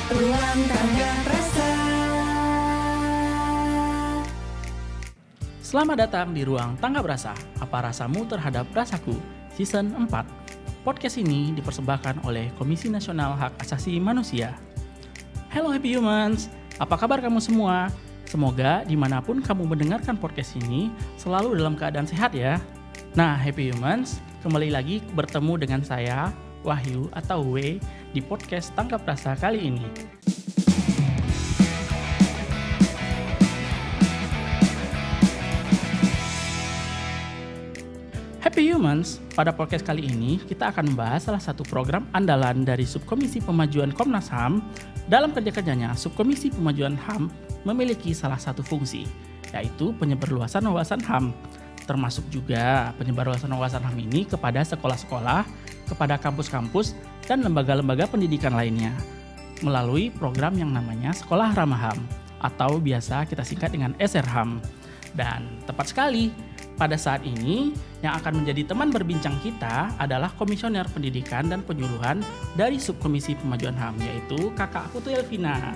Ruang Tangga Rasa. Selamat datang di Ruang Tangga Rasa. Apa rasamu terhadap rasaku? Season 4. Podcast ini dipersembahkan oleh Komisi Nasional Hak Asasi Manusia. Hello Happy Humans, apa kabar kamu semua? Semoga dimanapun kamu mendengarkan podcast ini selalu dalam keadaan sehat ya. Nah Happy Humans, kembali lagi bertemu dengan saya, Wahyu atau W, di podcast Tangkap Rasa kali ini. Happy Humans, pada podcast kali ini kita akan membahas salah satu program andalan dari Subkomisi Pemajuan Komnas HAM. Dalam kerja-kerjanya, Subkomisi Pemajuan HAM memiliki salah satu fungsi, yaitu penyebarluasan wawasan HAM. Termasuk juga penyebarluasan wawasan HAM ini kepada sekolah-sekolah, kepada kampus-kampus, dan lembaga-lembaga pendidikan lainnya melalui program yang namanya Sekolah Ramah HAM atau biasa kita singkat dengan SRHAM. Dan tepat sekali, pada saat ini yang akan menjadi teman berbincang kita adalah Komisioner Pendidikan dan Penyuluhan dari Subkomisi Pemajuan HAM, yaitu Kakak Putu Elvina.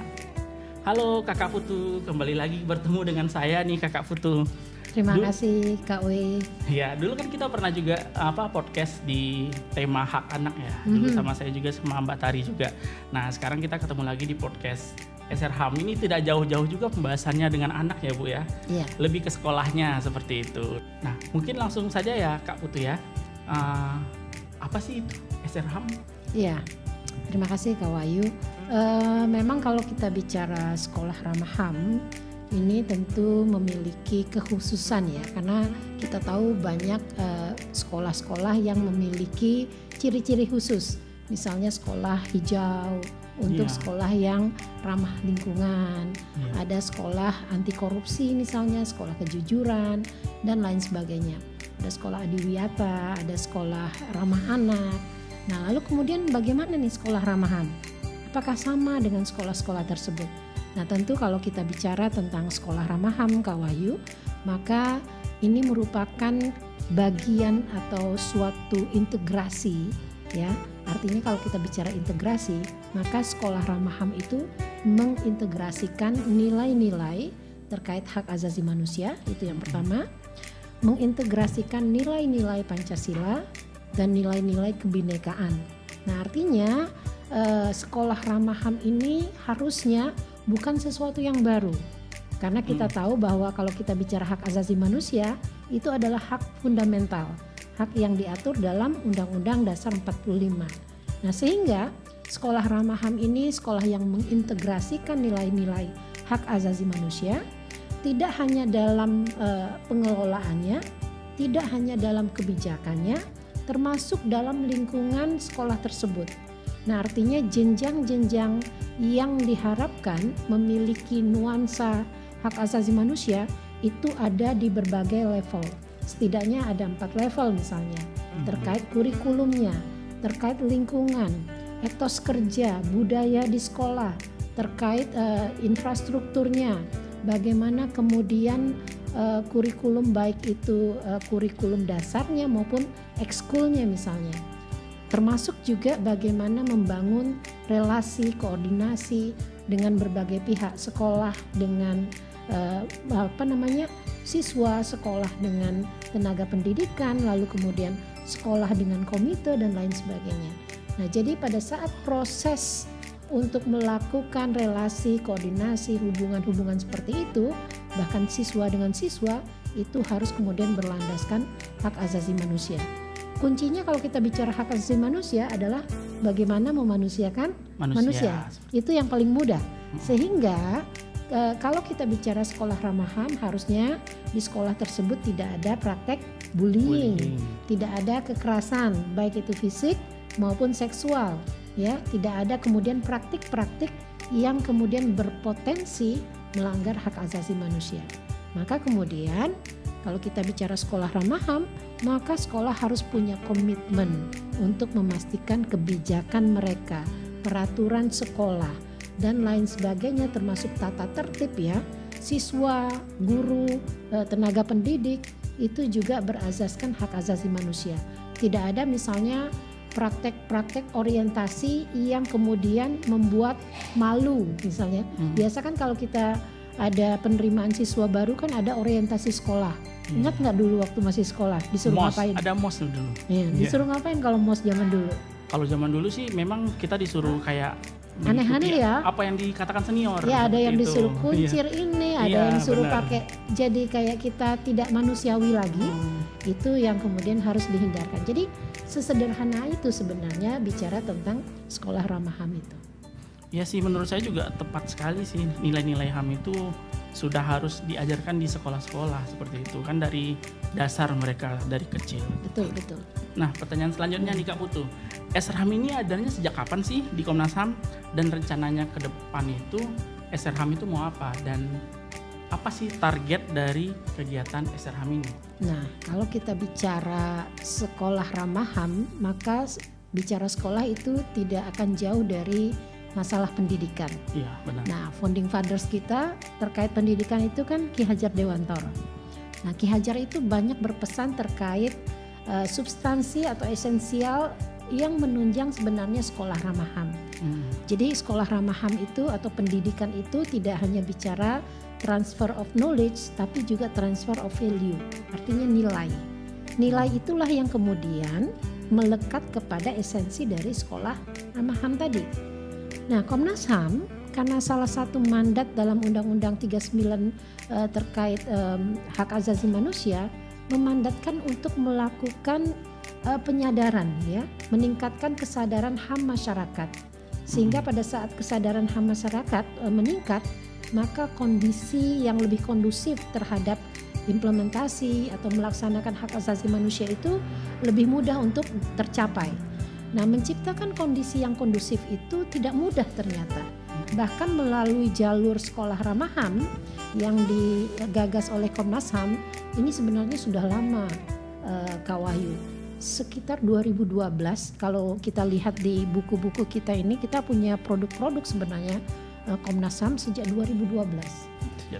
Halo Kakak Putu, kembali lagi bertemu dengan saya nih Kakak Putu. Terima kasih Kak W. Ya, dulu kan kita pernah juga podcast di tema hak anak ya. Dulu sama saya juga sama Mbak Tari juga. Nah, sekarang kita ketemu lagi di podcast SRHAM. Ini tidak jauh-jauh juga pembahasannya dengan anak ya Bu ya. Iya. Lebih ke sekolahnya seperti itu. Nah, mungkin langsung saja ya Kak Putu ya. Apa sih itu SRHAM? Iya. Terima kasih Kak Wahyu. Memang kalau kita bicara sekolah ramah HAM, ini tentu memiliki kekhususan ya, karena kita tahu banyak sekolah-sekolah yang memiliki ciri-ciri khusus. Misalnya sekolah hijau untuk sekolah yang ramah lingkungan, ada sekolah anti korupsi misalnya, sekolah kejujuran dan lain sebagainya. Ada sekolah adiwiyata, ada sekolah ramah anak. Nah, lalu kemudian bagaimana nih sekolah ramah HAM? Apakah sama dengan sekolah-sekolah tersebut? Nah, tentu kalau kita bicara tentang sekolah ramah HAM Kak Wahyu, maka ini merupakan bagian atau suatu integrasi ya. Artinya kalau kita bicara integrasi, maka sekolah ramah HAM itu mengintegrasikan nilai-nilai terkait hak asasi manusia, itu yang pertama. Mengintegrasikan nilai-nilai Pancasila dan nilai-nilai kebinekaan. Nah, artinya sekolah ramah HAM ini harusnya bukan sesuatu yang baru, karena kita tahu bahwa kalau kita bicara hak asasi manusia itu adalah hak fundamental, hak yang diatur dalam Undang-Undang Dasar 45. Nah, sehingga sekolah ramah HAM ini sekolah yang mengintegrasikan nilai-nilai hak asasi manusia, tidak hanya dalam pengelolaannya, tidak hanya dalam kebijakannya, termasuk dalam lingkungan sekolah tersebut. Nah, artinya jenjang-jenjang yang diharapkan memiliki nuansa hak asasi manusia itu ada di berbagai level. Setidaknya ada 4 level misalnya, terkait kurikulumnya, terkait lingkungan, etos kerja, budaya di sekolah, terkait infrastrukturnya, bagaimana kemudian kurikulum baik itu kurikulum dasarnya maupun ekskulnya misalnya. Termasuk juga bagaimana membangun relasi koordinasi dengan berbagai pihak, sekolah dengan siswa, sekolah dengan tenaga pendidikan, lalu kemudian sekolah dengan komite dan lain sebagainya. Nah, jadi pada saat proses untuk melakukan relasi koordinasi hubungan-hubungan seperti itu, bahkan siswa dengan siswa itu harus kemudian berlandaskan hak asasi manusia. Kuncinya kalau kita bicara hak asasi manusia adalah bagaimana memanusiakan manusia. Itu yang paling mudah. Sehingga kalau kita bicara sekolah ramah HAM, harusnya di sekolah tersebut tidak ada praktek bullying. Tidak ada kekerasan, baik itu fisik maupun seksual. Ya, tidak ada kemudian praktik-praktik yang kemudian berpotensi melanggar hak asasi manusia. Maka kemudian kalau kita bicara sekolah ramah HAM, maka sekolah harus punya komitmen untuk memastikan kebijakan mereka, peraturan sekolah, dan lain sebagainya termasuk tata tertib ya. Siswa, guru, tenaga pendidik itu juga berasaskan hak asasi manusia. Tidak ada misalnya praktek-praktek orientasi yang kemudian membuat malu misalnya. Biasa kan kalau kita ada penerimaan siswa baru kan ada orientasi sekolah. Ingat nggak dulu waktu masih sekolah disuruh MOS, ngapain? ada MOS dulu. Ya, disuruh ngapain kalau MOS zaman dulu? Kalau zaman dulu sih memang kita disuruh kayak Aneh-aneh mengikuti ya. apa yang dikatakan senior. Ya ada yang itu. disuruh kuncir ini, ada Iya, yang disuruh benar. pakai jadi kayak kita tidak manusiawi lagi. Itu yang kemudian harus dihindarkan. Jadi sesederhana itu sebenarnya bicara tentang sekolah ramah HAM itu. Ya sih, menurut saya juga tepat sekali sih, nilai-nilai HAM itu sudah harus diajarkan di sekolah-sekolah seperti itu kan, dari dasar mereka dari kecil. Betul, betul. Nah, pertanyaan selanjutnya nih Kak Putu, SRHAM ini adanya sejak kapan sih di Komnas HAM, dan rencananya ke depan itu SRHAM itu mau apa, dan apa sih target dari kegiatan SRHAM ini? Nah, kalau kita bicara sekolah ramah HAM, maka bicara sekolah itu tidak akan jauh dari masalah pendidikan. Iya, benar. Nah, founding fathers kita terkait pendidikan itu kan Ki Hajar Dewantoro. Nah, Ki Hajar itu banyak berpesan terkait substansi atau esensial yang menunjang sebenarnya sekolah ramah HAM. Jadi sekolah ramah HAM itu atau pendidikan itu tidak hanya bicara transfer of knowledge, tapi juga transfer of value, artinya nilai. Nilai itulah yang kemudian melekat kepada esensi dari sekolah ramah HAM tadi. Nah, Komnas HAM karena salah satu mandat dalam Undang-Undang 39 terkait hak asasi manusia memandatkan untuk melakukan penyadaran, ya, meningkatkan kesadaran HAM masyarakat, sehingga pada saat kesadaran HAM masyarakat meningkat, maka kondisi yang lebih kondusif terhadap implementasi atau melaksanakan hak asasi manusia itu lebih mudah untuk tercapai. Nah, menciptakan kondisi yang kondusif itu tidak mudah ternyata. Bahkan melalui jalur sekolah ramah HAM yang digagas oleh Komnas HAM ini sebenarnya sudah lama, Kak Wahyu. Sekitar 2012 kalau kita lihat di buku-buku kita ini, kita punya produk-produk sebenarnya Komnas HAM sejak 2012.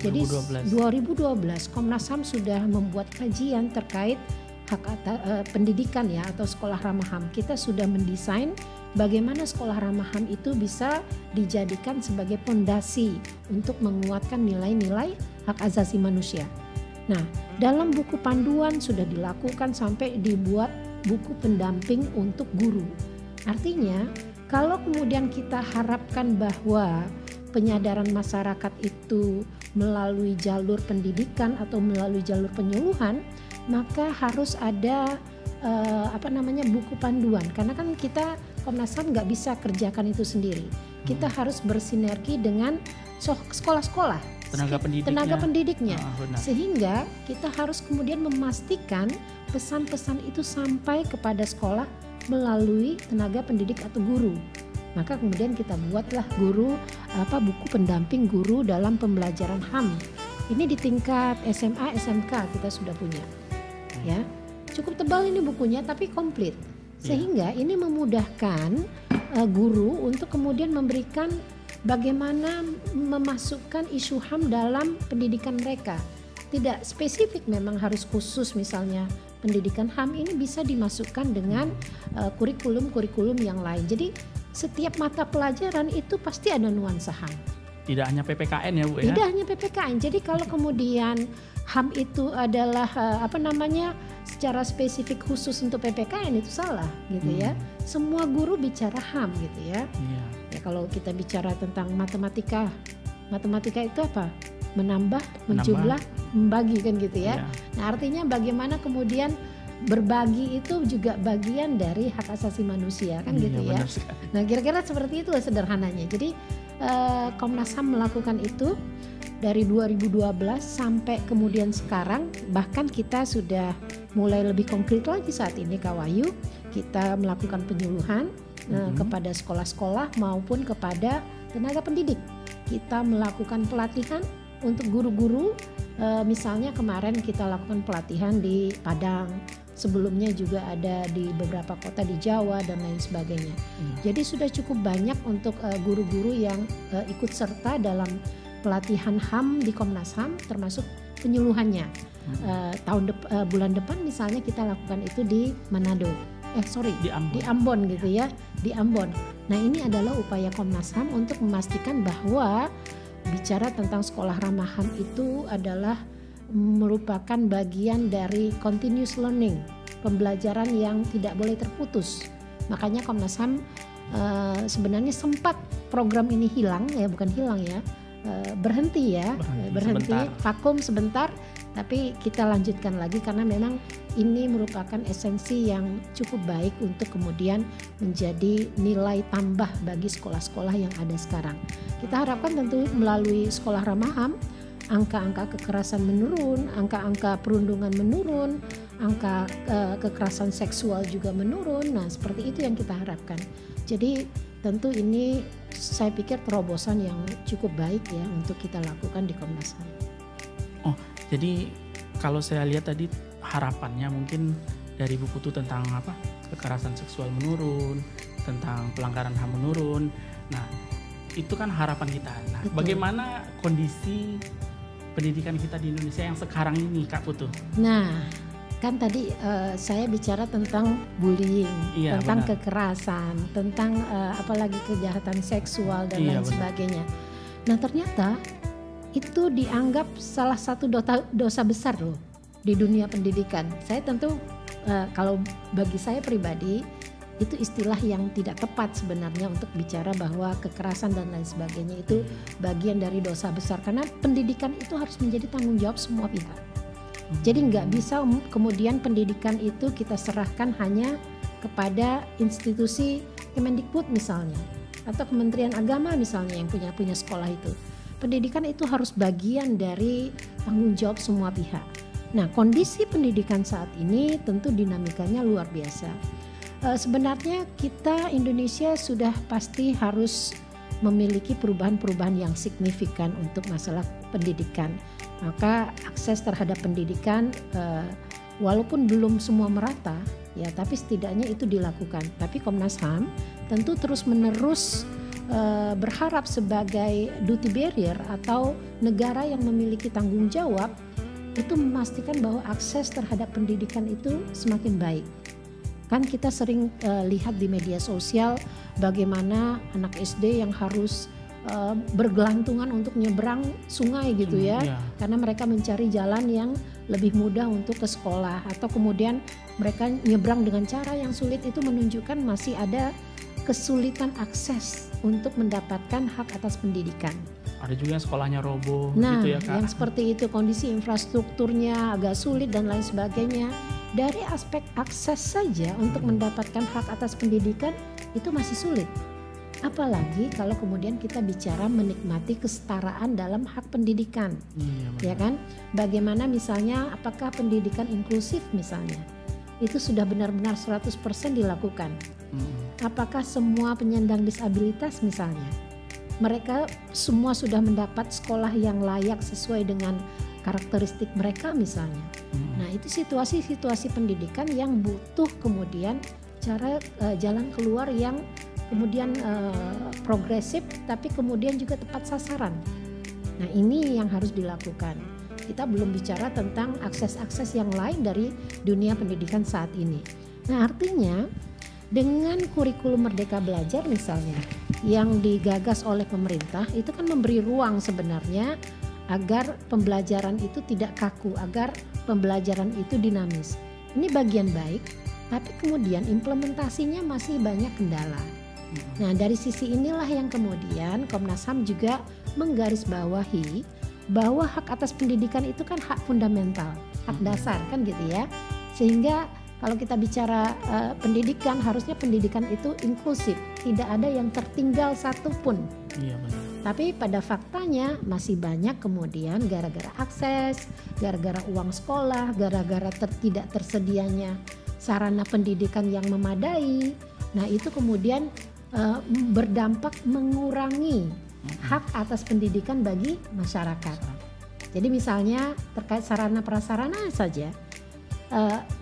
Jadi 2012 Komnas HAM sudah membuat kajian terkait hak pendidikan ya atau sekolah ramah HAM. Kita sudah mendesain bagaimana sekolah ramah HAM itu bisa dijadikan sebagai fondasi untuk menguatkan nilai-nilai hak asasi manusia. Nah, dalam buku panduan sudah dilakukan sampai dibuat buku pendamping untuk guru. Artinya, kalau kemudian kita harapkan bahwa penyadaran masyarakat itu melalui jalur pendidikan atau melalui jalur penyuluhan, maka harus ada buku panduan, karena kan kita Komnas HAM nggak bisa kerjakan itu sendiri. Kita harus bersinergi dengan sekolah-sekolah, tenaga pendidiknya, sehingga kita harus kemudian memastikan pesan-pesan itu sampai kepada sekolah melalui tenaga pendidik atau guru. Maka kemudian kita buatlah buku pendamping guru dalam pembelajaran HAM. Ini di tingkat SMA, SMK kita sudah punya. Ya, cukup tebal ini bukunya tapi komplit, sehingga ini memudahkan guru untuk kemudian memberikan bagaimana memasukkan isu HAM dalam pendidikan mereka. Tidak spesifik memang harus khusus, misalnya pendidikan HAM ini bisa dimasukkan dengan kurikulum-kurikulum yang lain. Jadi setiap mata pelajaran itu pasti ada nuansa HAM. Tidak hanya PPKN ya Bu ya? Tidak hanya PPKN. Jadi kalau kemudian HAM itu adalah secara spesifik khusus untuk PPKN itu salah gitu ya. Semua guru bicara HAM gitu ya. Ya kalau kita bicara tentang matematika itu apa? Menambah, menjumlah, membagi kan gitu ya. Nah, artinya bagaimana kemudian berbagi itu juga bagian dari hak asasi manusia kan gitu ya. Nah, kira-kira seperti itu sederhananya. Jadi Komnas HAM melakukan itu dari 2012 sampai kemudian sekarang, bahkan kita sudah mulai lebih konkret lagi saat ini Kak Wahyu. Kita melakukan penyuluhan kepada sekolah-sekolah maupun kepada tenaga pendidik. Kita melakukan pelatihan untuk guru-guru, misalnya kemarin kita lakukan pelatihan di Padang, sebelumnya juga ada di beberapa kota di Jawa dan lain sebagainya. Jadi sudah cukup banyak untuk guru-guru yang ikut serta dalam pelatihan HAM di Komnas HAM, termasuk penyuluhannya. Bulan depan misalnya kita lakukan itu di Manado. Di Ambon. Ambon gitu ya, di Ambon. Nah ini adalah upaya Komnas HAM untuk memastikan bahwa bicara tentang sekolah ramah HAM itu adalah merupakan bagian dari continuous learning, pembelajaran yang tidak boleh terputus. Makanya Komnas HAM sebenarnya sempat program ini hilang ya, bukan hilang ya, berhenti sebentar. vakum sebentar, tapi kita lanjutkan lagi karena memang ini merupakan esensi yang cukup baik untuk kemudian menjadi nilai tambah bagi sekolah-sekolah yang ada sekarang. Kita harapkan tentu melalui sekolah ramah HAM angka-angka kekerasan menurun, angka-angka perundungan menurun, angka kekerasan seksual juga menurun. Nah, seperti itu yang kita harapkan. Jadi tentu ini saya pikir terobosan yang cukup baik ya untuk kita lakukan di Komnas HAM. Oh, jadi kalau saya lihat tadi harapannya mungkin dari Bu Putu tentang kekerasan seksual menurun, tentang pelanggaran HAM menurun. Nah, itu kan harapan kita. Nah, Betul. bagaimana kondisi pendidikan kita di Indonesia yang sekarang ini, Kak Putu? Nah, kan tadi saya bicara tentang bullying, Iya, tentang benar. kekerasan, tentang apalagi kejahatan seksual dan Iya, lain benar. sebagainya. Nah, ternyata itu dianggap salah satu dosa besar loh di dunia pendidikan. Saya tentu kalau bagi saya pribadi itu istilah yang tidak tepat sebenarnya untuk bicara bahwa kekerasan dan lain sebagainya itu bagian dari dosa besar, karena pendidikan itu harus menjadi tanggung jawab semua pihak. Jadi nggak bisa kemudian pendidikan itu kita serahkan hanya kepada institusi Kemendikbud misalnya atau Kementerian Agama misalnya yang punya sekolah itu. Pendidikan itu harus bagian dari tanggung jawab semua pihak. Nah, kondisi pendidikan saat ini tentu dinamikanya luar biasa. Sebenarnya kita Indonesia sudah pasti harus memiliki perubahan-perubahan yang signifikan untuk masalah pendidikan. Maka akses terhadap pendidikan walaupun belum semua merata ya, tapi setidaknya itu dilakukan. Tapi Komnas HAM tentu terus-menerus berharap sebagai duty barrier atau negara yang memiliki tanggung jawab itu memastikan bahwa akses terhadap pendidikan itu semakin baik. Kan kita sering lihat di media sosial bagaimana anak SD yang harus bergelantungan untuk nyebrang sungai gitu ya, karena mereka mencari jalan yang lebih mudah untuk ke sekolah, atau kemudian mereka nyebrang dengan cara yang sulit. Itu menunjukkan masih ada kesulitan akses untuk mendapatkan hak atas pendidikan. Ada juga yang sekolahnya roboh Nah, gitu ya, Kak. yang seperti itu, kondisi infrastrukturnya agak sulit dan lain sebagainya. Dari aspek akses saja untuk mendapatkan hak atas pendidikan itu masih sulit. Apalagi kalau kemudian kita bicara menikmati kesetaraan dalam hak pendidikan. Ya kan? Bagaimana misalnya apakah pendidikan inklusif misalnya itu sudah benar-benar 100% dilakukan? Apakah semua penyandang disabilitas misalnya mereka semua sudah mendapat sekolah yang layak sesuai dengan karakteristik mereka misalnya? Nah, itu situasi-situasi pendidikan yang butuh kemudian cara jalan keluar yang kemudian progresif tapi kemudian juga tepat sasaran. Nah, ini yang harus dilakukan. Kita belum bicara tentang akses-akses yang lain dari dunia pendidikan saat ini. Nah, artinya dengan kurikulum Merdeka Belajar misalnya yang digagas oleh pemerintah itu kan memberi ruang sebenarnya agar pembelajaran itu tidak kaku, agar pembelajaran itu dinamis. Ini bagian baik, tapi kemudian implementasinya masih banyak kendala. Nah, dari sisi inilah yang kemudian Komnas HAM juga menggarisbawahi bahwa hak atas pendidikan itu kan hak fundamental, hak dasar kan gitu ya. Sehingga kalau kita bicara pendidikan, harusnya pendidikan itu inklusif, tidak ada yang tertinggal satupun. Iya, benar. Tapi pada faktanya masih banyak kemudian gara-gara akses, gara-gara uang sekolah, gara-gara tidak tersedianya sarana pendidikan yang memadai. Nah, itu kemudian berdampak mengurangi hak atas pendidikan bagi masyarakat. Jadi misalnya terkait sarana prasarana saja,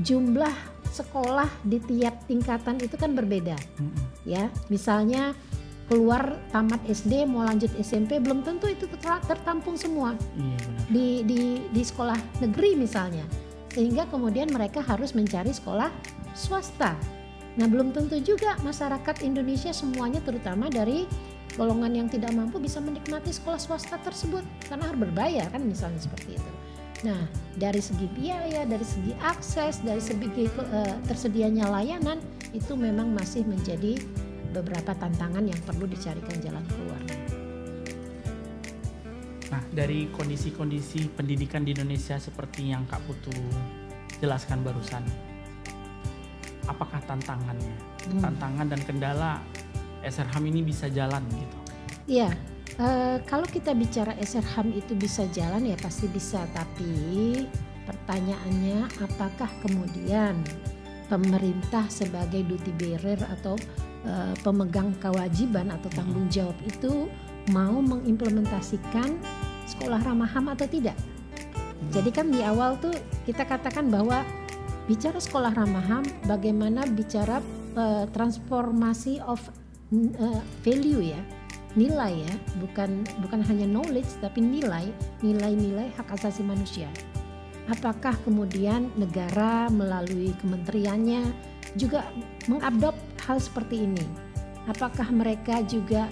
jumlah sekolah di tiap tingkatan itu kan berbeda. Ya, misalnya keluar tamat SD mau lanjut SMP belum tentu itu tertampung semua. Iya, benar. Di sekolah negeri misalnya, sehingga kemudian mereka harus mencari sekolah swasta. Nah, belum tentu juga masyarakat Indonesia semuanya, terutama dari golongan yang tidak mampu, bisa menikmati sekolah swasta tersebut karena harus berbayar kan, misalnya seperti itu. Nah, dari segi biaya, dari segi akses, dari segi tersedianya layanan, itu memang masih menjadi beberapa tantangan yang perlu dicarikan jalan keluar. Nah, dari kondisi-kondisi pendidikan di Indonesia seperti yang Kak Putu jelaskan barusan, apakah tantangannya, tantangan dan kendala SRHAM ini bisa jalan gitu? Iya, kalau kita bicara SRHAM itu bisa jalan ya pasti bisa, tapi pertanyaannya apakah kemudian pemerintah sebagai duty bearer atau pemegang kewajiban atau tanggung jawab itu mau mengimplementasikan sekolah ramah HAM atau tidak? Jadi kan di awal tuh kita katakan bahwa bicara sekolah ramah HAM, bagaimana bicara transformasi of value ya, nilai ya, bukan hanya knowledge tapi nilai hak asasi manusia. Apakah kemudian negara melalui kementeriannya juga mengadop hal seperti ini? Apakah mereka juga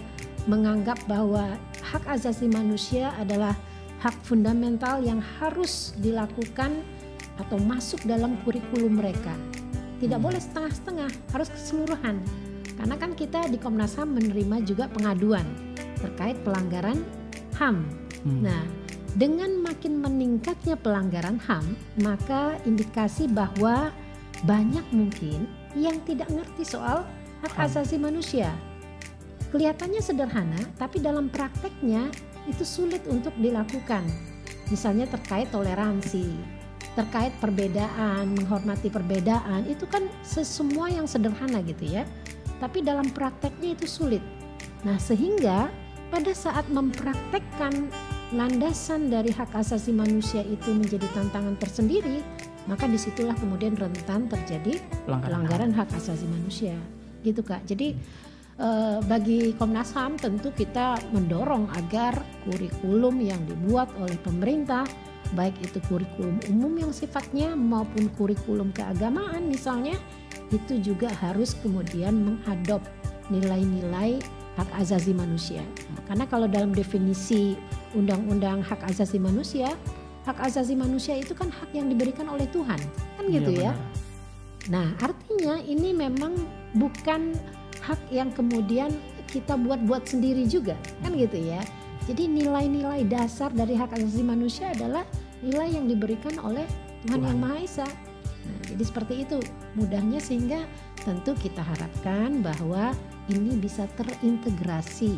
menganggap bahwa hak asasi manusia adalah hak fundamental yang harus dilakukan atau masuk dalam kurikulum mereka? Tidak boleh setengah-setengah, harus keseluruhan. Karena kan kita di Komnas HAM menerima juga pengaduan terkait pelanggaran HAM. Nah, dengan makin meningkatnya pelanggaran HAM, maka indikasi bahwa banyak mungkin yang tidak ngerti soal hak asasi manusia. Kelihatannya sederhana, tapi dalam prakteknya itu sulit untuk dilakukan. Misalnya terkait toleransi, terkait perbedaan, menghormati perbedaan, itu kan semua yang sederhana gitu ya. Tapi dalam prakteknya itu sulit. Nah, sehingga pada saat mempraktekkan landasan dari hak asasi manusia itu menjadi tantangan tersendiri, maka disitulah kemudian rentan terjadi pelanggaran hak asasi manusia. Gitu Kak. Jadi bagi Komnas HAM tentu kita mendorong agar kurikulum yang dibuat oleh pemerintah, baik itu kurikulum umum yang sifatnya maupun kurikulum keagamaan misalnya, itu juga harus kemudian mengadop nilai-nilai hak asasi manusia. Karena kalau dalam definisi Undang-Undang Hak Asasi Manusia, hak asasi manusia itu kan hak yang diberikan oleh Tuhan, kan gitu ya. Nah, artinya ini memang bukan hak yang kemudian kita buat-buat sendiri juga, kan gitu ya. Jadi nilai-nilai dasar dari hak asasi manusia adalah nilai yang diberikan oleh Tuhan Yang Maha Esa. Nah, jadi seperti itu mudahnya, sehingga tentu kita harapkan bahwa ini bisa terintegrasi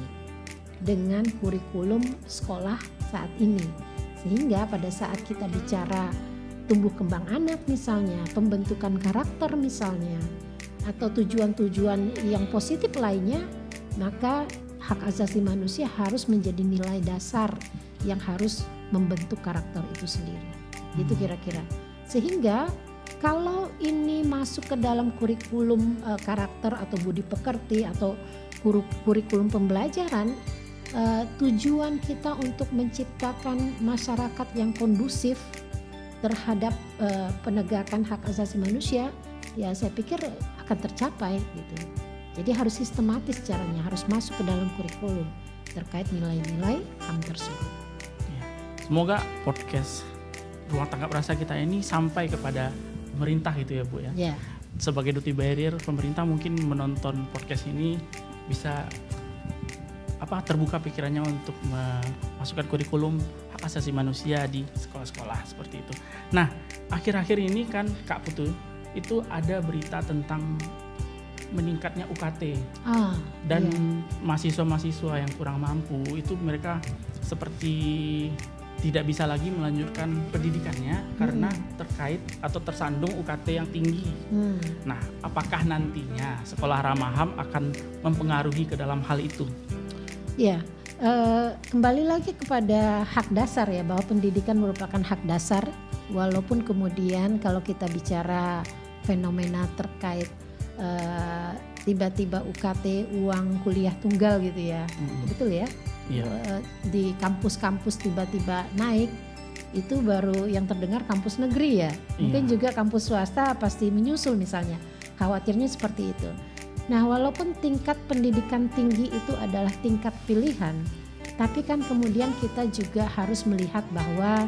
dengan kurikulum sekolah saat ini. Sehingga pada saat kita bicara tumbuh kembang anak misalnya, pembentukan karakter misalnya, atau tujuan-tujuan yang positif lainnya, maka hak asasi manusia harus menjadi nilai dasar yang harus membentuk karakter itu sendiri. Itu kira-kira. Sehingga kalau ini masuk ke dalam kurikulum karakter atau budi pekerti atau kurikulum pembelajaran, tujuan kita untuk menciptakan masyarakat yang kondusif terhadap penegakan hak asasi manusia, ya saya pikir akan tercapai gitu. Jadi harus sistematis caranya, harus masuk ke dalam kurikulum terkait nilai-nilai HAM tersebut. Ya. Semoga podcast Ruang Tanggap Rasa kita ini sampai kepada pemerintah gitu ya Bu ya. Yeah. Sebagai duty barrier, pemerintah mungkin menonton podcast ini bisa terbuka pikirannya untuk memasukkan kurikulum hak asasi manusia di sekolah-sekolah seperti itu. Nah, akhir-akhir ini kan Kak Putu itu ada berita tentang meningkatnya UKT dan mahasiswa-mahasiswa yang kurang mampu itu mereka seperti tidak bisa lagi melanjutkan pendidikannya karena terkait atau tersandung UKT yang tinggi. Nah, apakah nantinya sekolah ramah HAM akan mempengaruhi ke dalam hal itu? Ya, kembali lagi kepada hak dasar ya, bahwa pendidikan merupakan hak dasar, walaupun kemudian kalau kita bicara fenomena terkait tiba-tiba UKT uang kuliah tunggal gitu ya, betul ya? Yeah. Di kampus-kampus tiba-tiba naik, itu baru yang terdengar kampus negeri ya. Mungkin juga kampus swasta pasti menyusul misalnya. Khawatirnya seperti itu. Nah, walaupun tingkat pendidikan tinggi itu adalah tingkat pilihan, tapi kan kemudian kita juga harus melihat bahwa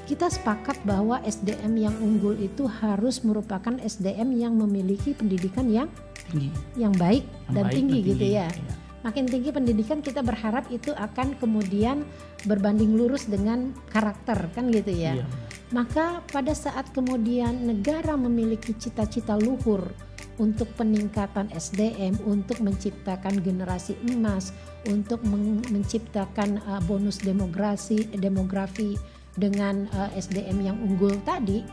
kita sepakat bahwa SDM yang unggul itu harus merupakan SDM yang memiliki pendidikan yang Tinggi. yang baik dan tinggi gitu ya. Iya. Makin tinggi pendidikan kita berharap itu akan kemudian berbanding lurus dengan karakter kan gitu ya. Iya. Maka pada saat kemudian negara memiliki cita-cita luhur untuk peningkatan SDM, untuk menciptakan generasi emas, untuk menciptakan bonus demografi dengan SDM yang unggul tadi,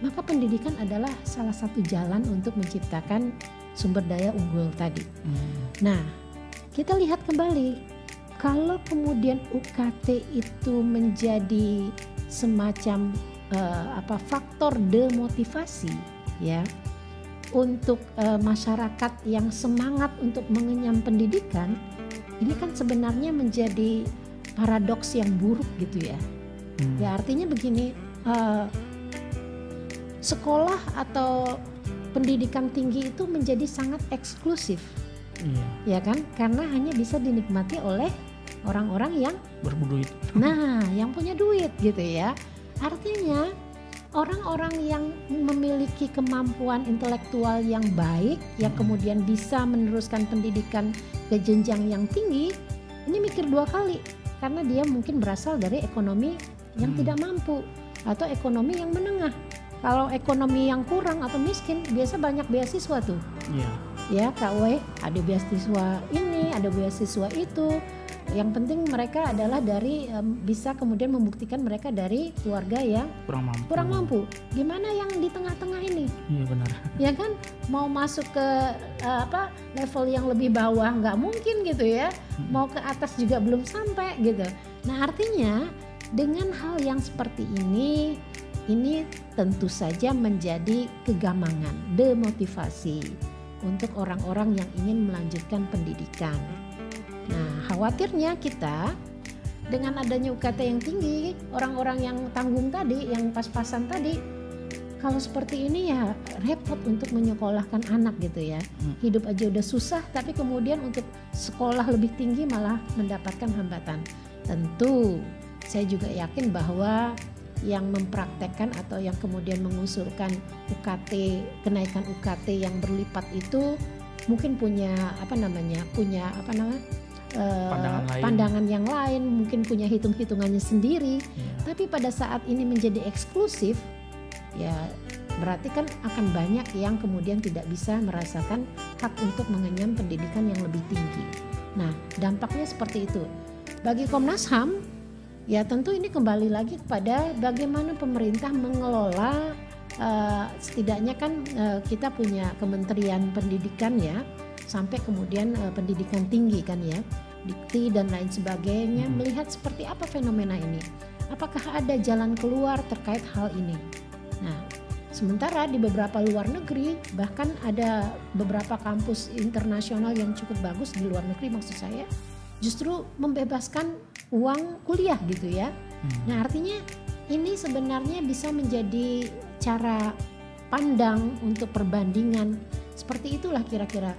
maka pendidikan adalah salah satu jalan untuk menciptakan sumber daya unggul tadi. Nah, kita lihat kembali, kalau kemudian UKT itu menjadi semacam faktor demotivasi ya untuk masyarakat yang semangat untuk mengenyam pendidikan, ini kan sebenarnya menjadi paradoks yang buruk gitu ya. Ya artinya begini, sekolah atau pendidikan tinggi itu menjadi sangat eksklusif, ya kan? Karena hanya bisa dinikmati oleh orang-orang yang berduit. Nah, yang punya duit gitu ya. Artinya orang-orang yang memiliki kemampuan intelektual yang baik, yang kemudian bisa meneruskan pendidikan ke jenjang yang tinggi, ini mikir dua kali karena dia mungkin berasal dari ekonomi yang tidak mampu atau ekonomi yang menengah. Kalau ekonomi yang kurang atau miskin, biasa banyak beasiswa tuh. Ya, KW ada beasiswa ini, ada beasiswa itu. Yang penting mereka adalah dari bisa kemudian membuktikan mereka dari keluarga yang kurang mampu. Gimana yang di tengah-tengah ini? Iya benar. Ya kan, mau masuk ke level yang lebih bawah nggak mungkin gitu ya. Mau ke atas juga belum sampai gitu. Nah artinya dengan hal yang seperti ini tentu saja menjadi kegamangan, demotivasi untuk orang-orang yang ingin melanjutkan pendidikan. Nah, khawatirnya kita dengan adanya UKT yang tinggi, orang-orang yang tanggung tadi, yang pas-pasan tadi, kalau seperti ini ya repot untuk menyekolahkan anak gitu ya. Hidup aja udah susah, tapi kemudian untuk sekolah lebih tinggi malah mendapatkan hambatan. Tentu, saya juga yakin bahwa yang mempraktekkan atau yang kemudian mengusulkan UKT, kenaikan UKT yang berlipat itu mungkin punya pandangan yang lain, mungkin punya hitung-hitungannya sendiri. Tapi pada saat ini menjadi eksklusif, ya berarti kan akan banyak yang kemudian tidak bisa merasakan hak untuk mengenyam pendidikan yang lebih tinggi. Nah, dampaknya seperti itu. Bagi Komnas HAM, ya tentu ini kembali lagi kepada bagaimana pemerintah mengelola, setidaknya kan kita punya Kementerian Pendidikan ya, sampai kemudian pendidikan tinggi kan ya, Dikti dan lain sebagainya, melihat seperti apa fenomena ini. Apakah ada jalan keluar terkait hal ini? Nah, sementara di beberapa luar negeri, bahkan ada beberapa kampus internasional yang cukup bagus di luar negeri maksud saya, justru membebaskan uang kuliah gitu ya. Nah artinya ini sebenarnya bisa menjadi cara pandang untuk perbandingan. Seperti itulah kira-kira.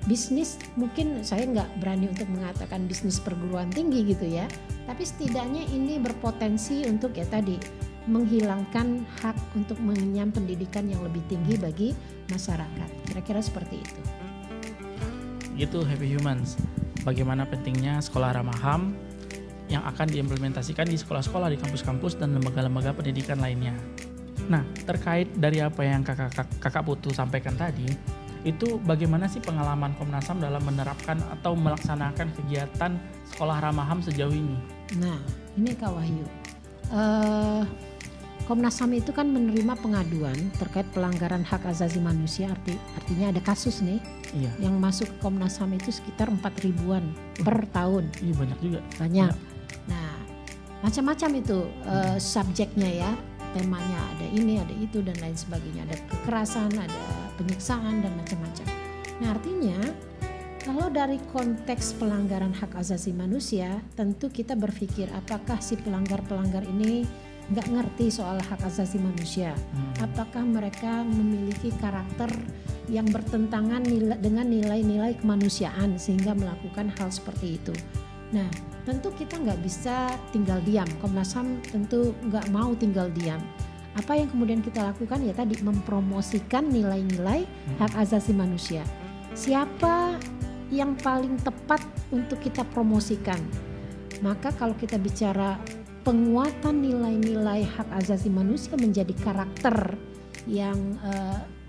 Bisnis mungkin saya nggak berani untuk mengatakan bisnis perguruan tinggi gitu ya, tapi setidaknya ini berpotensi untuk ya tadi menghilangkan hak untuk mengenyam pendidikan yang lebih tinggi bagi masyarakat. Kira-kira seperti itu. Gitu Happy Humans. Bagaimana pentingnya sekolah ramah HAM yang akan diimplementasikan di sekolah-sekolah, di kampus-kampus dan lembaga-lembaga pendidikan lainnya. Nah, terkait dari apa yang kakak Putu sampaikan tadi, itu bagaimana sih pengalaman Komnas HAM dalam menerapkan atau melaksanakan kegiatan sekolah ramah HAM sejauh ini? Nah, ini Kak Wahyu. Komnas HAM itu kan menerima pengaduan terkait pelanggaran hak asasi manusia, artinya ada kasus nih yang masuk ke Komnas HAM itu sekitar 4.000-an per tahun. Iya banyak juga. Banyak. Nah, macam-macam itu subjeknya ya, temanya ada ini, ada itu dan lain sebagainya, ada kekerasan, ada penyiksaan dan macam-macam. Nah, artinya kalau dari konteks pelanggaran hak asasi manusia, tentu kita berpikir apakah si pelanggar-pelanggar ini nggak ngerti soal hak asasi manusia? Apakah mereka memiliki karakter yang bertentangan dengan nilai-nilai kemanusiaan sehingga melakukan hal seperti itu? Nah, tentu kita nggak bisa tinggal diam. Komnas HAM tentu nggak mau tinggal diam. Apa yang kemudian kita lakukan ya tadi mempromosikan nilai-nilai hak asasi manusia. Siapa yang paling tepat untuk kita promosikan? Maka kalau kita bicara penguatan nilai-nilai hak asasi manusia menjadi karakter yang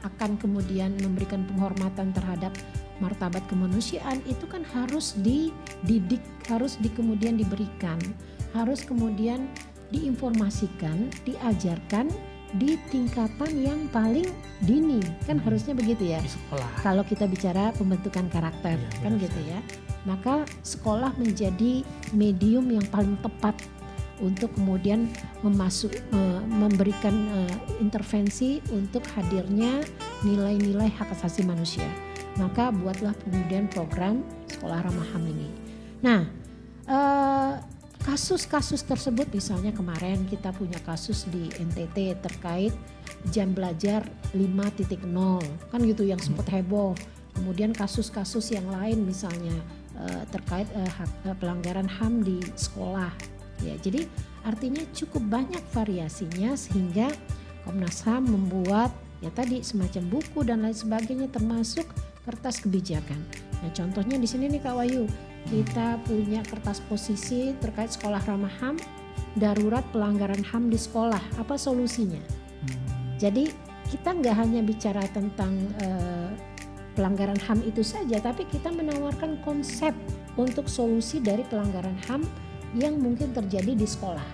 akan kemudian memberikan penghormatan terhadap martabat kemanusiaan, itu kan harus dididik, harus kemudian diberikan, harus kemudian diinformasikan, diajarkan di tingkatan yang paling dini, kan harusnya begitu ya. Di sekolah. Kalau kita bicara pembentukan karakter, Iya, kan gitu ya. Maka sekolah menjadi medium yang paling tepat untuk kemudian memberikan intervensi untuk hadirnya nilai-nilai hak asasi manusia. Maka buatlah kemudian program Sekolah Ramah HAM ini. Nah, kasus-kasus tersebut, misalnya kemarin kita punya kasus di NTT terkait jam belajar 5.0, kan gitu yang sempat heboh. Kemudian kasus-kasus yang lain misalnya terkait pelanggaran HAM di sekolah. Ya, jadi artinya cukup banyak variasinya sehingga Komnas HAM membuat ya tadi semacam buku dan lain sebagainya termasuk kertas kebijakan. Nah, contohnya di sini nih Kak Wahyu, kita punya kertas posisi terkait sekolah ramah HAM, darurat pelanggaran HAM di sekolah. Apa solusinya? Jadi kita nggak hanya bicara tentang pelanggaran HAM itu saja, tapi kita menawarkan konsep untuk solusi dari pelanggaran HAM yang mungkin terjadi di sekolah.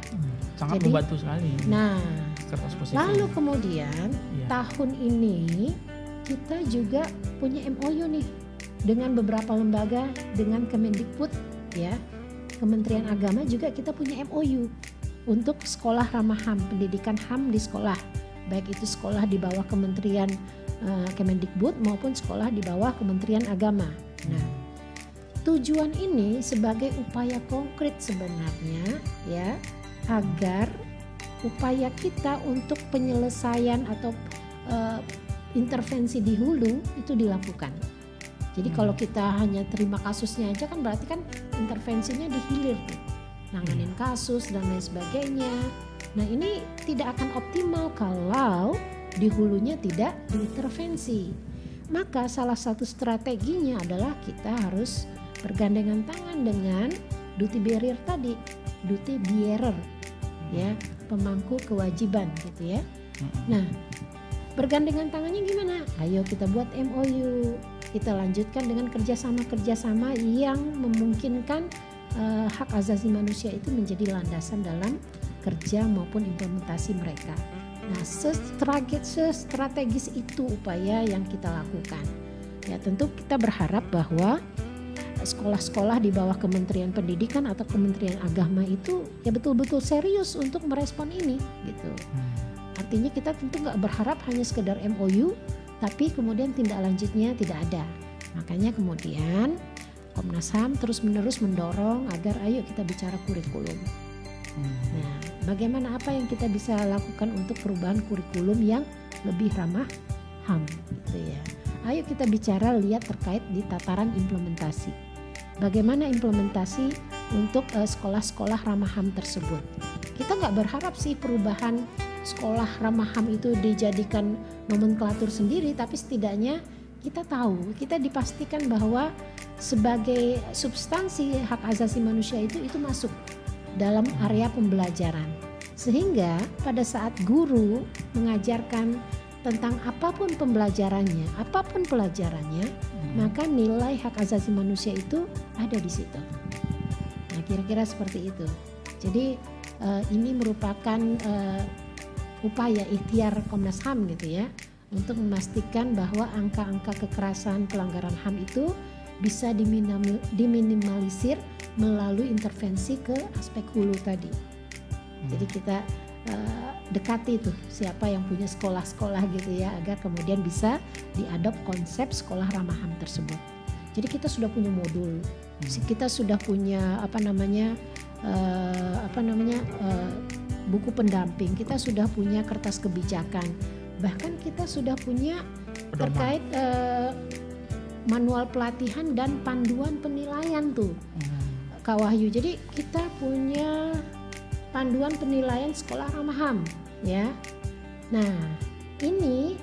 Sangat Jadi, membantu sekali. Nah, kertas posisi. lalu kemudian tahun ini kita juga punya MOU nih dengan beberapa lembaga, dengan Kemendikbud ya, Kementerian Agama juga kita punya MOU untuk sekolah ramah HAM, pendidikan HAM di sekolah, baik itu sekolah di bawah Kementerian Kemendikbud maupun sekolah di bawah Kementerian Agama. Nah, tujuan ini sebagai upaya konkret sebenarnya ya, agar upaya kita untuk penyelesaian atau intervensi di hulu itu dilakukan. Jadi kalau kita hanya terima kasusnya aja kan berarti kan intervensinya di hilir tuh, nanganin kasus dan lain sebagainya. Nah, ini tidak akan optimal kalau di hulunya tidak diintervensi. Maka salah satu strateginya adalah kita harus bergandengan tangan dengan duty bearer tadi, duty bearer ya, pemangku kewajiban gitu ya. Nah, bergandengan tangannya gimana? Ayo kita buat MOU, kita lanjutkan dengan kerjasama yang memungkinkan hak asasi manusia itu menjadi landasan dalam kerja maupun implementasi mereka. Nah, strategis itu upaya yang kita lakukan. Ya, tentu kita berharap bahwa sekolah-sekolah di bawah Kementerian Pendidikan atau Kementerian Agama itu ya betul-betul serius untuk merespon ini gitu. Artinya kita tentu nggak berharap hanya sekedar MOU, tapi kemudian tindak lanjutnya tidak ada. Makanya kemudian Komnas HAM terus-menerus mendorong agar ayo kita bicara kurikulum. Nah, bagaimana apa yang kita bisa lakukan untuk perubahan kurikulum yang lebih ramah HAM gitu ya. Ayo kita bicara lihat terkait di tataran implementasi. Bagaimana implementasi untuk sekolah-sekolah ramah HAM tersebut. Kita nggak berharap sih perubahan sekolah ramah HAM itu dijadikan nomenklatur sendiri, tapi setidaknya kita tahu, kita dipastikan bahwa sebagai substansi hak asasi manusia itu masuk dalam area pembelajaran. Sehingga pada saat guru mengajarkan tentang apapun pembelajarannya, apapun pelajarannya, maka nilai hak asasi manusia itu ada di situ. Nah, kira-kira seperti itu. Jadi ini merupakan upaya ikhtiar Komnas HAM gitu ya, untuk memastikan bahwa angka-angka kekerasan pelanggaran HAM itu bisa diminimalisir melalui intervensi ke aspek hulu tadi. Jadi kita dekati tuh siapa yang punya sekolah-sekolah gitu ya, agar kemudian bisa diadop konsep sekolah ramah HAM tersebut. Jadi kita sudah punya modul, kita sudah punya buku pendamping, kita sudah punya kertas kebijakan, bahkan kita sudah punya terkait manual pelatihan dan panduan penilaian tuh, Kak Wahyu. Jadi kita punya panduan penilaian sekolah ramah HAM ya. Nah, ini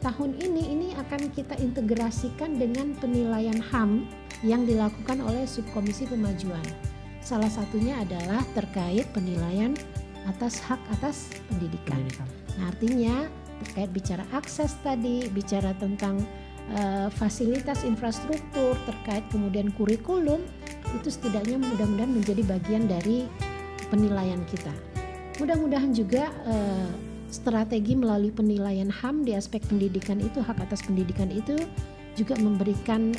tahun ini akan kita integrasikan dengan penilaian HAM yang dilakukan oleh Subkomisi Pemajuan. Salah satunya adalah terkait penilaian atas hak atas pendidikan. Nah, artinya terkait bicara akses tadi, bicara tentang fasilitas infrastruktur, terkait kemudian kurikulum, itu setidaknya mudah-mudahan menjadi bagian dari penilaian kita. Mudah-mudahan juga strategi melalui penilaian HAM di aspek pendidikan itu, hak atas pendidikan itu juga memberikan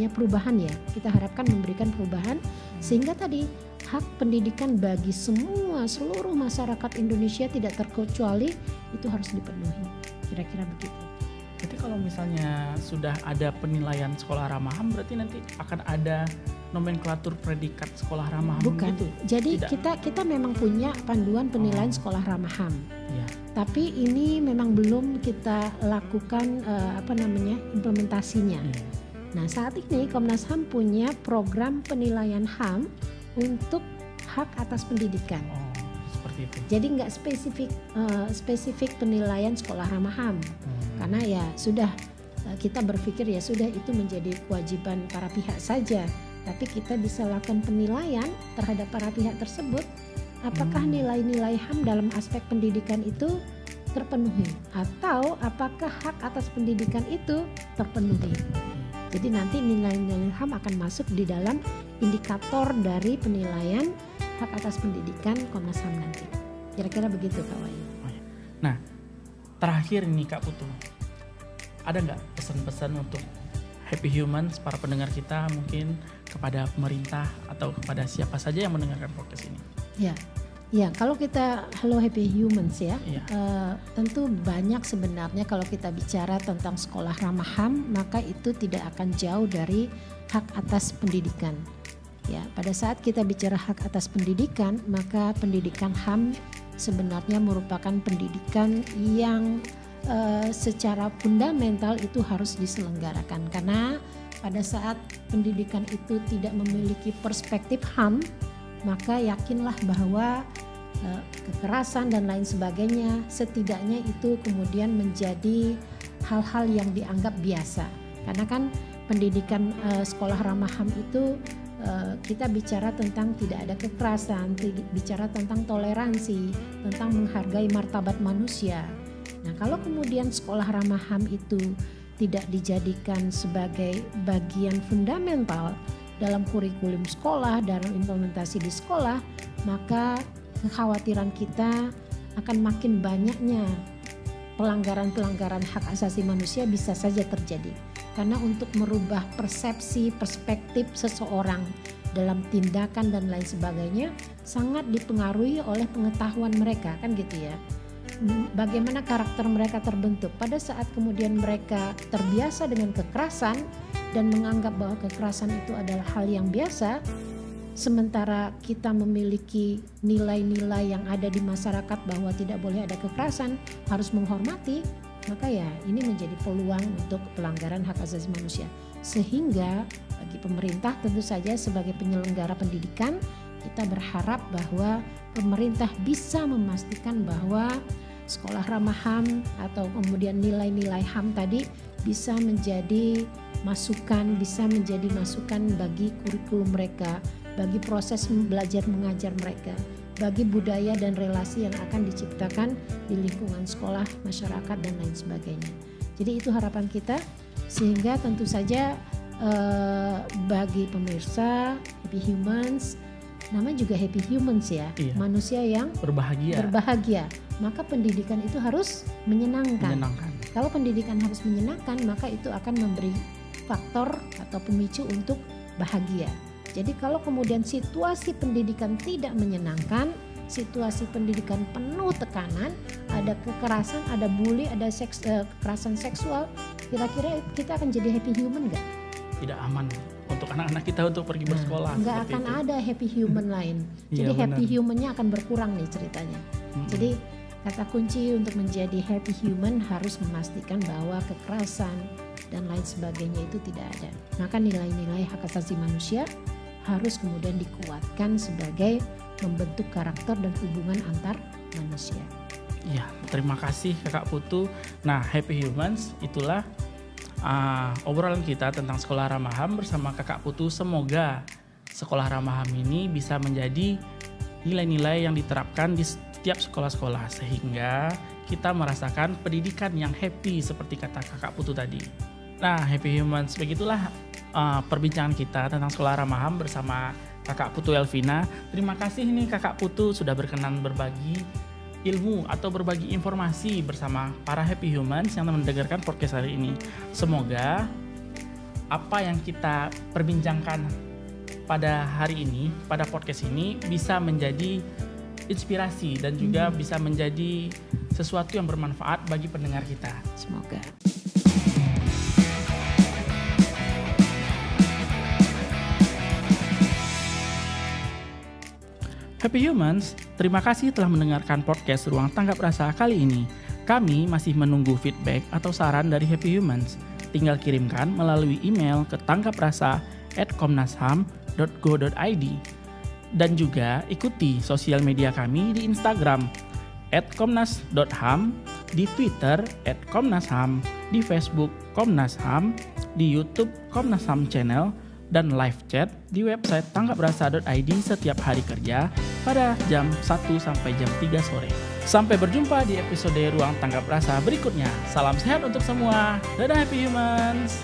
perubahan ya. Kita harapkan memberikan perubahan sehingga tadi hak pendidikan bagi seluruh masyarakat Indonesia tidak terkecuali itu harus dipenuhi. Kira-kira begitu. Jadi kalau misalnya sudah ada penilaian sekolah ramah HAM, berarti nanti akan ada nomenklatur predikat sekolah ramah HAM. Bukan. Gitu? Jadi Tidak. kita memang punya panduan penilaian sekolah ramah HAM. Ya. Tapi ini memang belum kita lakukan implementasinya. Ya. Nah, saat ini Komnas HAM punya program penilaian HAM untuk hak atas pendidikan. Oh, seperti itu. Jadi nggak spesifik penilaian sekolah ramah HAM. Karena ya sudah kita berpikir ya sudah itu menjadi kewajiban para pihak saja. Tapi kita bisa lakukan penilaian terhadap para pihak tersebut. Apakah nilai-nilai HAM dalam aspek pendidikan itu terpenuhi atau apakah hak atas pendidikan itu terpenuhi. Jadi nanti nilai-nilai HAM akan masuk di dalam indikator dari penilaian hak atas pendidikan Komnas HAM nanti. Kira-kira begitu Kak Wahyu. Nah, terakhir ini Kak Putu, ada nggak pesan-pesan untuk Happy Humans, para pendengar kita, mungkin kepada pemerintah atau kepada siapa saja yang mendengarkan podcast ini? Ya, kalau kita Hello Happy Humans ya, Ya. Tentu banyak sebenarnya kalau kita bicara tentang sekolah ramah HAM, maka itu tidak akan jauh dari hak atas pendidikan. Ya, pada saat kita bicara hak atas pendidikan, maka pendidikan HAM sebenarnya merupakan pendidikan yang secara fundamental itu harus diselenggarakan, karena pada saat pendidikan itu tidak memiliki perspektif HAM, maka yakinlah bahwa kekerasan dan lain sebagainya setidaknya itu kemudian menjadi hal-hal yang dianggap biasa. Karena kan pendidikan sekolah ramah HAM itu kita bicara tentang tidak ada kekerasan, bicara tentang toleransi, tentang menghargai martabat manusia. Nah, kalau kemudian sekolah ramah HAM itu tidak dijadikan sebagai bagian fundamental dalam kurikulum sekolah, dalam implementasi di sekolah, maka kekhawatiran kita akan makin banyaknya pelanggaran-pelanggaran hak asasi manusia bisa saja terjadi. Karena untuk merubah persepsi, perspektif seseorang dalam tindakan dan lain sebagainya sangat dipengaruhi oleh pengetahuan mereka, kan gitu ya. Bagaimana karakter mereka terbentuk pada saat kemudian mereka terbiasa dengan kekerasan dan menganggap bahwa kekerasan itu adalah hal yang biasa, sementara kita memiliki nilai-nilai yang ada di masyarakat bahwa tidak boleh ada kekerasan, harus menghormati, maka ya ini menjadi peluang untuk pelanggaran hak asasi manusia. Sehingga bagi pemerintah tentu saja sebagai penyelenggara pendidikan, kita berharap bahwa pemerintah bisa memastikan bahwa sekolah ramah HAM atau kemudian nilai-nilai HAM tadi bisa menjadi masukan bagi kurikulum mereka, bagi proses belajar mengajar mereka, bagi budaya dan relasi yang akan diciptakan di lingkungan sekolah, masyarakat dan lain sebagainya. Jadi itu harapan kita, sehingga tentu saja bagi pemirsa Happy Humans, namanya juga Happy Humans ya, iya. Manusia yang berbahagia. Maka pendidikan itu harus menyenangkan. Kalau pendidikan harus menyenangkan, maka itu akan memberi faktor atau pemicu untuk bahagia. Jadi kalau kemudian situasi pendidikan tidak menyenangkan, situasi pendidikan penuh tekanan, ada kekerasan, ada bully, ada kekerasan seksual, kira-kira kita akan jadi happy human nggak? tidak aman untuk anak-anak kita untuk pergi bersekolah. Nggak seperti akan itu. ada happy human lain. Iya, Jadi happy benar. humannya akan berkurang nih ceritanya. Jadi kata kunci untuk menjadi happy human harus memastikan bahwa kekerasan dan lain sebagainya itu tidak ada. Maka nilai-nilai hak asasi manusia harus kemudian dikuatkan sebagai membentuk karakter dan hubungan antar manusia. Ya, terima kasih Kakak Putu. Nah, Happy Humans itulah obrolan kita tentang Sekolah Ramah HAM bersama Kakak Putu. Semoga Sekolah Ramah HAM ini bisa menjadi nilai-nilai yang diterapkan di setiap sekolah-sekolah sehingga kita merasakan pendidikan yang happy seperti kata Kakak Putu tadi. Nah, Happy Humans, begitulah perbincangan kita tentang Sekolah Ramah HAM bersama Kakak Putu Elvina. Terima kasih nih Kakak Putu sudah berkenan berbagi ilmu atau berbagi informasi bersama para Happy Humans yang mendengarkan podcast hari ini. Semoga apa yang kita perbincangkan pada hari ini, pada podcast ini bisa menjadi inspirasi dan juga bisa menjadi sesuatu yang bermanfaat bagi pendengar kita. Semoga. Happy Humans, terima kasih telah mendengarkan podcast Ruang Tanggap Rasa kali ini. Kami masih menunggu feedback atau saran dari Happy Humans. Tinggal kirimkan melalui email ke tanggaprasa@komnasham.go.id. Dan juga ikuti sosial media kami di Instagram @komnas.ham, di Twitter @komnasham, di Facebook Komnas HAM, di YouTube Komnas HAM Channel, dan live chat di website tanggaprasa.id setiap hari kerja pada jam 1 sampai jam 3 sore. Sampai berjumpa di episode Ruang Tanggap Rasa berikutnya. Salam sehat untuk semua. Dadah Happy Humans.